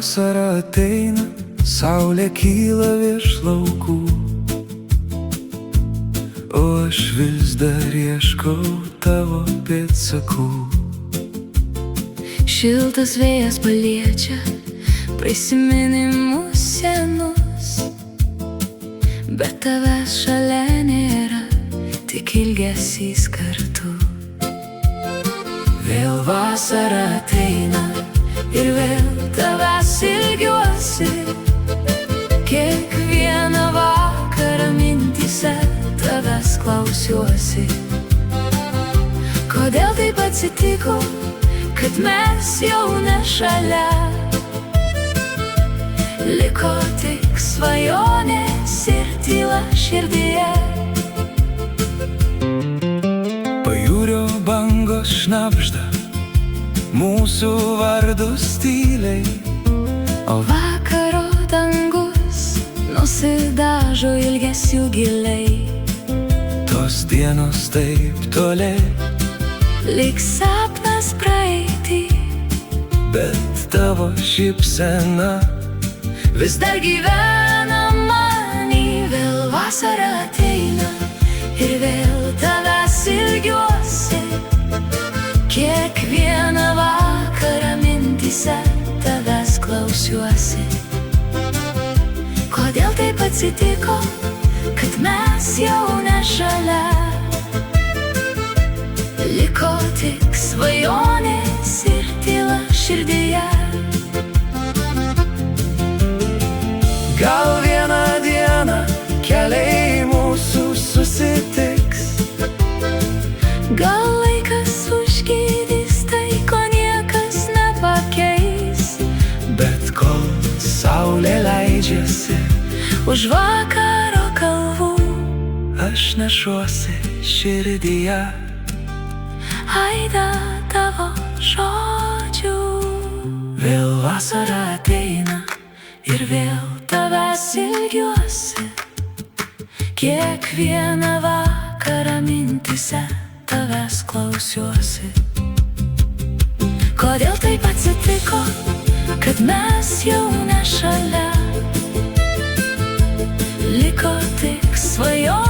Vasara ateina, saulė kyla virš laukų, o aš vis dar ieškau tavo pėdsakų. Šiltas vėjas paliečia prisiminimus senus, bet tavęs šalia nėra, tik ilgesys kartu. Vėl vasara ateina ir vėl tavęs ilgiuosi. Kiekvieną vakarą mintyse tavęs klausiuosi. Kodėl taip atsitiko, kad mes jau ne šalia? Liko tik svajonės ir tyla širdyje. Pajūrio bangos šnabžda mūsų vardus tyliai, O vakaro dangus nusidažo ilgesiu giliai. tos dienos taip toli, Lyg sapnas praeitį, bet tavo šypsena vis dar gyvena many. Vėl vasara ateina ir vėl tavęs ilgiuosi. Kiekvieną vakarą mintyse tavęs klausiuosi. Kodėl taip atsitiko, kad mes jau ne šalia? Liko tik svajonės ir tyla širdyje. gal vieną dieną keliai mūsų susitiks. Gal laikas užgydys tai, ko niekas nepakeis. Bet kol saulė leidžiasi, Už vakaro kalvų aš nešuosi širdyje aidą tavo žodžių. vėl vasara Ateina ir vėl tavęs ilgiuosi. Kiekvieną vakarą mintyse tavęs klausiuosi. Kodėl taip atsitiko, kad mes jau ne šalia? Liko tik svajonės